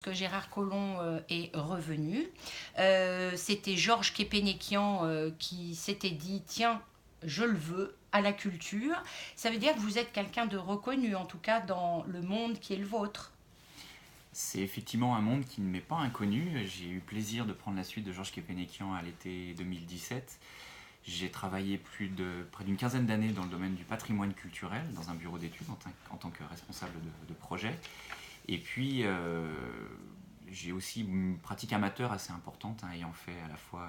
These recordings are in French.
que Gérard Collomb est revenu. C'était Georges Képénékian qui s'était dit tiens, je le veux à la culture. Ça veut dire que vous êtes quelqu'un de reconnu, en tout cas dans le monde qui est le vôtre. C'est effectivement un monde qui ne m'est pas inconnu. J'ai eu plaisir de prendre la suite de Georges Képénékian à l'été 2017. J'ai travaillé près d'une quinzaine d'années dans le domaine du patrimoine culturel, dans un bureau d'études en tant que responsable de projet. Et puis, j'ai aussi une pratique amateur assez importante, ayant fait à la fois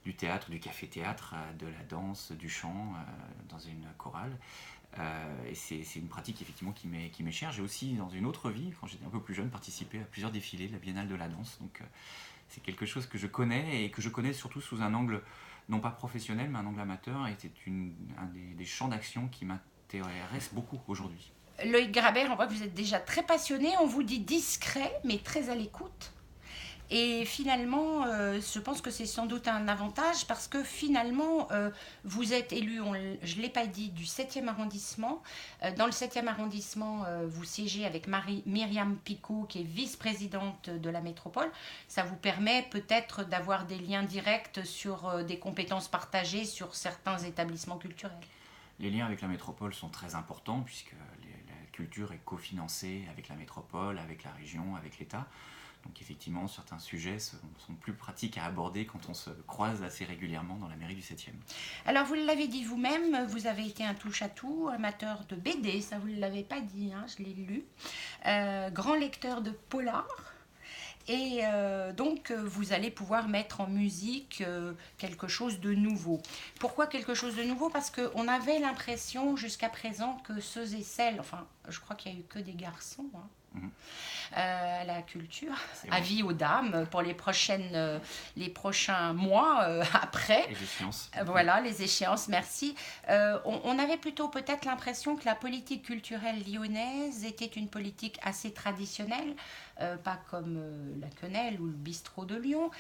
du théâtre, du café-théâtre, de la danse, du chant, dans une chorale. Et c'est une pratique effectivement qui m'est chère. J'ai aussi, dans une autre vie, quand j'étais un peu plus jeune, participé à plusieurs défilés de la Biennale de la danse. Donc c'est quelque chose que je connais et que je connais surtout sous un angle non pas professionnel, mais un angle amateur. Et c'est un des champs d'action qui m'intéresse beaucoup aujourd'hui. Loïc Grabert, on voit que vous êtes déjà très passionné, on vous dit discret, mais très à l'écoute. Et finalement, je pense que c'est sans doute un avantage parce que finalement, vous êtes élu, je ne l'ai pas dit, du 7e arrondissement. Dans le 7e arrondissement, vous siégez avec Myriam Picot, qui est vice-présidente de la métropole. Ça vous permet peut-être d'avoir des liens directs sur des compétences partagées sur certains établissements culturels. Les liens avec la métropole sont très importants puisque la culture est cofinancée avec la métropole, avec la région, avec l'État. Donc effectivement, certains sujets sont plus pratiques à aborder quand on se croise assez régulièrement dans la mairie du 7e. Alors vous l'avez dit vous-même, vous avez été un touche-à-tout, amateur de BD, ça vous ne l'avez pas dit, hein, je l'ai lu, grand lecteur de polar. Et donc, vous allez pouvoir mettre en musique quelque chose de nouveau. Pourquoi quelque chose de nouveau? Parce qu'on avait l'impression jusqu'à présent que ceux et celles, enfin, je crois qu'il n'y a eu que des garçons, hein, à la culture, avis aux dames pour les prochains mois après. Les échéances. Voilà, les échéances, merci. On avait plutôt peut-être l'impression que la politique culturelle lyonnaise était une politique assez traditionnelle, pas comme la Quenelle ou le bistrot de Lyon,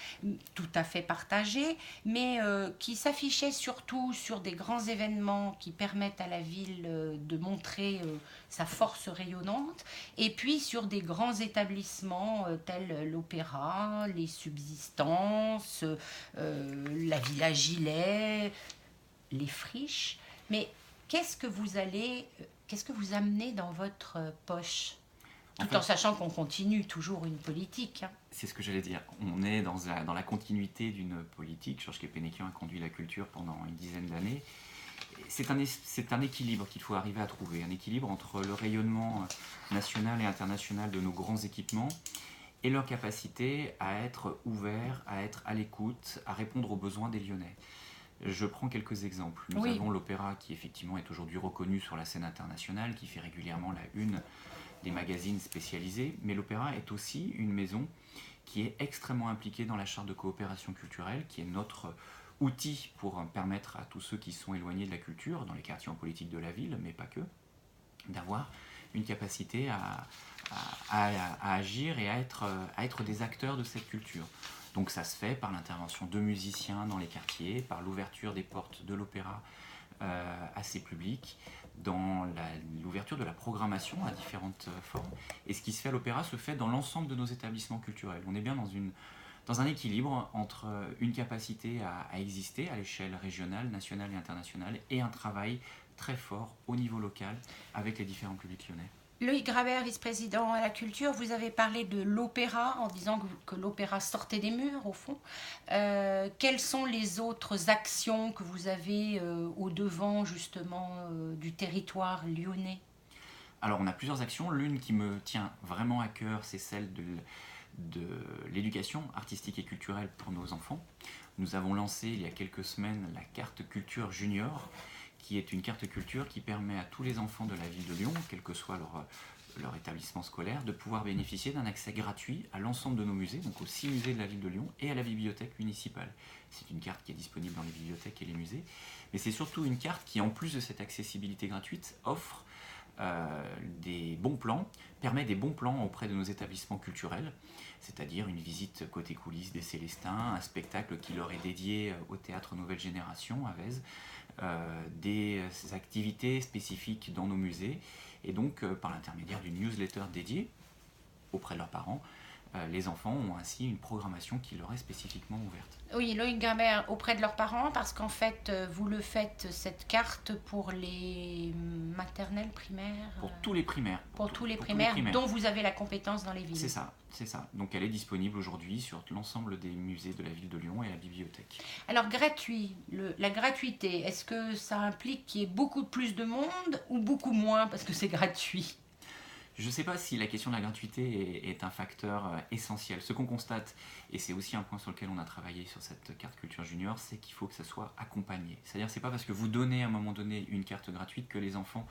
tout à fait partagée, mais qui s'affichait surtout sur des grands événements qui permettent à la ville de montrer sa force rayonnante, et puis sur des grands établissements tels l'opéra, les subsistances, la Villa Gilet, les friches. Mais qu'est-ce que vous amenez dans votre poche? Tout en sachant qu'on continue toujours une politique. Hein. C'est ce que j'allais dire. On est dans la continuité d'une politique. Georges Képénékian a conduit la culture pendant une dizaine d'années. C'est un équilibre qu'il faut arriver à trouver. Un équilibre entre le rayonnement national et international de nos grands équipements et leur capacité à être ouverts, à être à l'écoute, à répondre aux besoins des Lyonnais. Je prends quelques exemples. Nous avons l'opéra qui effectivement est aujourd'hui reconnu sur la scène internationale, qui fait régulièrement la une des magazines spécialisés, mais l'opéra est aussi une maison qui est extrêmement impliquée dans la charte de coopération culturelle, qui est notre outil pour permettre à tous ceux qui sont éloignés de la culture, dans les quartiers en politique de la ville, mais pas que, d'avoir une capacité à agir et à être des acteurs de cette culture. Donc ça se fait par l'intervention de musiciens dans les quartiers, par l'ouverture des portes de l'opéra à ses publics, dans l'ouverture de la programmation à différentes formes. Et ce qui se fait à l'opéra se fait dans l'ensemble de nos établissements culturels. On est bien dans un équilibre entre une capacité à exister à l'échelle régionale, nationale et internationale, et un travail très fort au niveau local avec les différents publics lyonnais. Loïc Grabert, vice-président à la culture, vous avez parlé de l'opéra en disant que l'opéra sortait des murs, au fond. Quelles sont les autres actions que vous avez au devant, justement, du territoire lyonnais? Alors, on a plusieurs actions. L'une qui me tient vraiment à cœur, c'est celle de l'éducation artistique et culturelle pour nos enfants. Nous avons lancé il y a quelques semaines la carte culture junior, qui est une carte culture qui permet à tous les enfants de la ville de Lyon, quel que soit leur établissement scolaire, de pouvoir bénéficier d'un accès gratuit à l'ensemble de nos musées, donc aux 6 musées de la ville de Lyon et à la bibliothèque municipale. C'est une carte qui est disponible dans les bibliothèques et les musées, mais c'est surtout une carte qui, en plus de cette accessibilité gratuite, offre des bons plans, permet des bons plans auprès de nos établissements culturels, c'est-à-dire une visite côté coulisses des Célestins, un spectacle qui leur est dédié au théâtre Nouvelle Génération à Vèze, des activités spécifiques dans nos musées, et donc par l'intermédiaire d'une newsletter dédiée auprès de leurs parents, Les enfants ont ainsi une programmation qui leur est spécifiquement ouverte. Oui, Loïc Guimbert, auprès de leurs parents, parce qu'en fait, vous le faites, cette carte, pour les maternelles, primaires, Pour tous les primaires. pour tous les primaires, dont vous avez la compétence dans les villes. C'est ça, c'est ça. Donc elle est disponible aujourd'hui sur l'ensemble des musées de la ville de Lyon et à la bibliothèque. Alors, gratuit, la gratuité, est-ce que ça implique qu'il y ait beaucoup plus de monde ou beaucoup moins parce que c'est gratuit? Je ne sais pas si la question de la gratuité est un facteur essentiel. Ce qu'on constate, et c'est aussi un point sur lequel on a travaillé sur cette carte culture junior, c'est qu'il faut que ça soit accompagné. C'est-à-dire que ce n'est pas parce que vous donnez à un moment donné une carte gratuite que les enfants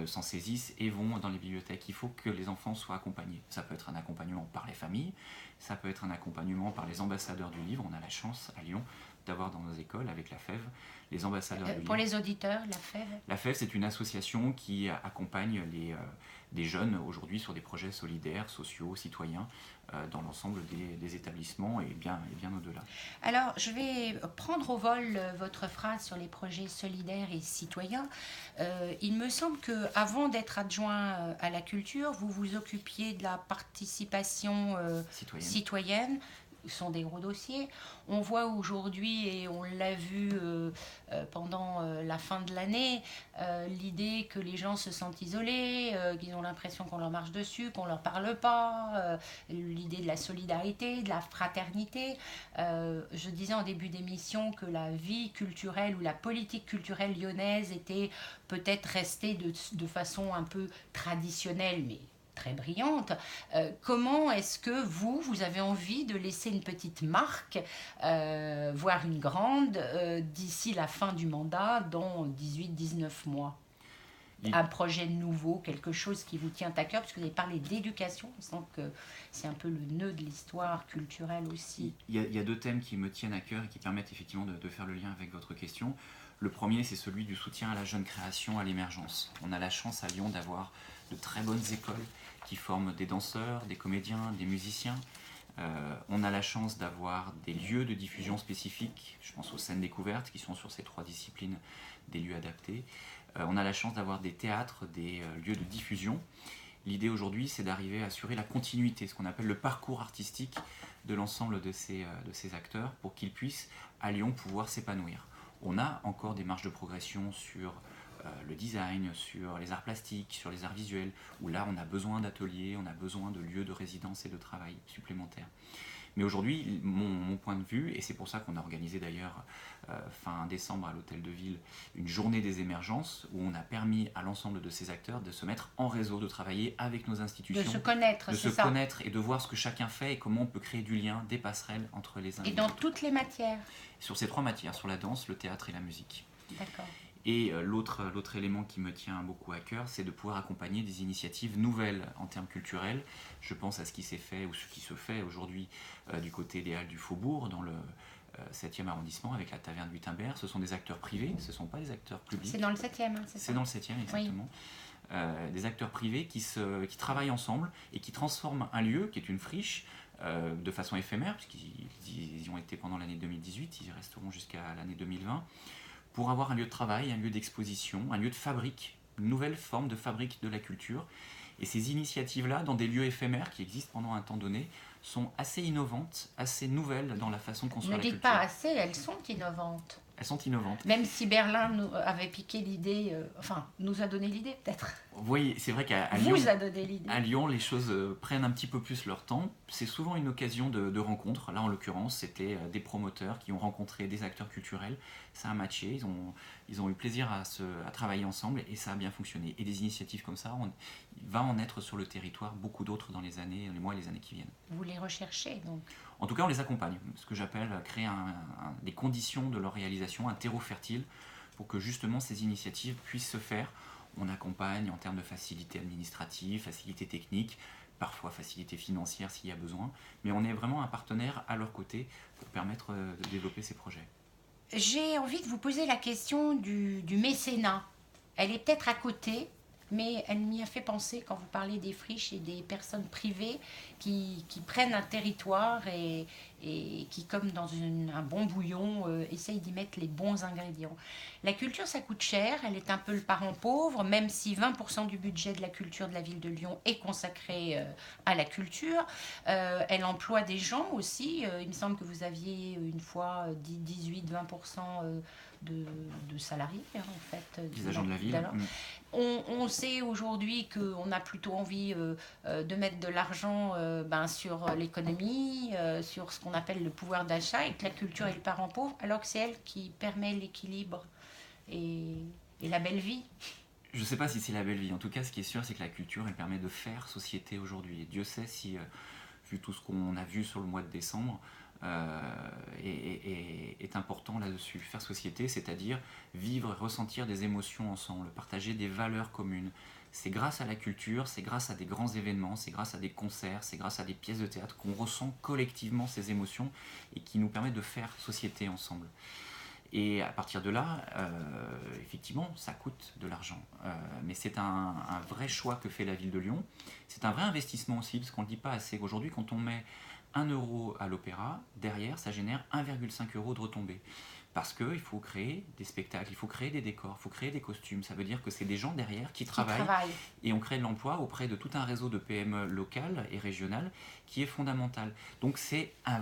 s'en saisissent et vont dans les bibliothèques. Il faut que les enfants soient accompagnés. Ça peut être un accompagnement par les familles, ça peut être un accompagnement par les ambassadeurs du livre. On a la chance à Lyon d'avoir dans nos écoles, avec la FEV, les ambassadeurs du livre. Pour les auditeurs, la FEV? La FEV, c'est une association qui accompagne des jeunes aujourd'hui sur des projets solidaires, sociaux, citoyens, dans l'ensemble des établissements et bien au-delà. Alors, je vais prendre au vol votre phrase sur les projets solidaires et citoyens. Il me semble qu'avant d'être adjoint à la culture, vous vous occupiez de la participation citoyenne. Ce sont des gros dossiers. On voit aujourd'hui, et on l'a vu pendant la fin de l'année, l'idée que les gens se sentent isolés, qu'ils ont l'impression qu'on leur marche dessus, qu'on ne leur parle pas, l'idée de la solidarité, de la fraternité. Je disais en début d'émission que la vie culturelle ou la politique culturelle lyonnaise était peut-être restée de façon un peu traditionnelle, mais très brillante. Comment est-ce que vous avez envie de laisser une petite marque, voire une grande, d'ici la fin du mandat, dans 18-19 mois? Un projet nouveau, quelque chose qui vous tient à cœur, parce que vous avez parlé d'éducation, on sent que c'est un peu le nœud de l'histoire culturelle aussi. Il y a deux thèmes qui me tiennent à cœur et qui permettent effectivement de faire le lien avec votre question. Le premier, c'est celui du soutien à la jeune création, à l'émergence. On a la chance à Lyon d'avoir de très bonnes écoles qui forment des danseurs, des comédiens, des musiciens. On a la chance d'avoir des lieux de diffusion spécifiques, je pense aux scènes découvertes qui sont sur ces 3 disciplines, des lieux adaptés. On a la chance d'avoir des théâtres, des lieux de diffusion. L'idée aujourd'hui, c'est d'arriver à assurer la continuité, ce qu'on appelle le parcours artistique de l'ensemble de ces acteurs pour qu'ils puissent, à Lyon, pouvoir s'épanouir. On a encore des marges de progression sur le design, sur les arts plastiques, sur les arts visuels, où là on a besoin d'ateliers, on a besoin de lieux de résidence et de travail supplémentaires. Mais aujourd'hui, mon point de vue, et c'est pour ça qu'on a organisé d'ailleurs fin décembre à l'Hôtel de Ville une journée des émergences, où on a permis à l'ensemble de ces acteurs de se mettre en réseau, de travailler avec nos institutions, de se connaître, de se connaître et de voir ce que chacun fait et comment on peut créer du lien, des passerelles entre les uns et les autres. Et dans toutes les matières? Sur ces 3 matières, sur la danse, le théâtre et la musique. D'accord. Et l'autre élément qui me tient beaucoup à cœur, c'est de pouvoir accompagner des initiatives nouvelles en termes culturels. Je pense à ce qui s'est fait ou ce qui se fait aujourd'hui du côté des Halles du Faubourg, dans le 7e arrondissement, avec la taverne Gutenberg. Ce sont des acteurs privés, ce ne sont pas des acteurs publics. C'est dans le 7e, c'est ça? C'est dans le 7e, exactement. Oui. Des acteurs privés qui travaillent ensemble et qui transforment un lieu, qui est une friche, de façon éphémère, puisqu'ils y ont été pendant l'année 2018, ils y resteront jusqu'à l'année 2020, pour avoir un lieu de travail, un lieu d'exposition, un lieu de fabrique, une nouvelle forme de fabrique de la culture. Et ces initiatives-là, dans des lieux éphémères qui existent pendant un temps donné, sont assez innovantes, assez nouvelles dans la façon qu'on conçoit la culture. Ne dites pas assez, elles sont innovantes. Elles sont innovantes. Même si Berlin nous avait piqué l'idée, nous a donné l'idée peut-être. Oui, c'est vrai qu'à Lyon, les choses prennent un petit peu plus leur temps. C'est souvent une occasion de rencontre. Là, en l'occurrence, c'était des promoteurs qui ont rencontré des acteurs culturels. Ça a matché, ils ont eu plaisir à travailler ensemble et ça a bien fonctionné. Et des initiatives comme ça, il va en être sur le territoire beaucoup d'autres dans les mois et les années qui viennent. Vous les recherchez donc? En tout cas, on les accompagne. Ce que j'appelle créer des conditions de leur réalisation, un terreau fertile, pour que justement ces initiatives puissent se faire. On accompagne en termes de facilité administrative, facilité technique, parfois facilité financière s'il y a besoin, mais on est vraiment un partenaire à leur côté pour permettre de développer ces projets. J'ai envie de vous poser la question du mécénat. Elle est peut-être à côté, mais elle m'y a fait penser quand vous parlez des friches et des personnes privées qui prennent un territoire et et qui, comme dans un bon bouillon, essaye d'y mettre les bons ingrédients. La culture, ça coûte cher, elle est un peu le parent pauvre, même si 20% du budget de la culture de la ville de Lyon est consacré à la culture. Elle emploie des gens aussi. Il me semble que vous aviez une fois dit 18-20% de salariés, hein, en fait. Les agents de la ville. On sait aujourd'hui qu'on a plutôt envie de mettre de l'argent sur l'économie, sur ce qu'on appelle le pouvoir d'achat, et que la culture est le parent pauvre, alors que c'est elle qui permet l'équilibre et la belle vie. Je ne sais pas si c'est la belle vie. En tout cas, ce qui est sûr, c'est que la culture, elle permet de faire société aujourd'hui. Et Dieu sait si, vu tout ce qu'on a vu sur le mois de décembre, est important là-dessus. Faire société, c'est-à-dire vivre et ressentir des émotions ensemble, partager des valeurs communes. C'est grâce à la culture, c'est grâce à des grands événements, c'est grâce à des concerts, c'est grâce à des pièces de théâtre qu'on ressent collectivement ces émotions et qui nous permettent de faire société ensemble. Et à partir de là, effectivement, ça coûte de l'argent. Mais c'est un vrai choix que fait la ville de Lyon. C'est un vrai investissement aussi, parce qu'on ne le dit pas assez. Aujourd'hui, quand on met 1 euro à l'opéra, derrière, ça génère 1,5 € de retombées. Parce qu'il faut créer des spectacles, il faut créer des décors, il faut créer des costumes. Ça veut dire que c'est des gens derrière qui travaillent. Et on crée de l'emploi auprès de tout un réseau de PME locales et régionales qui est fondamental. Donc c'est un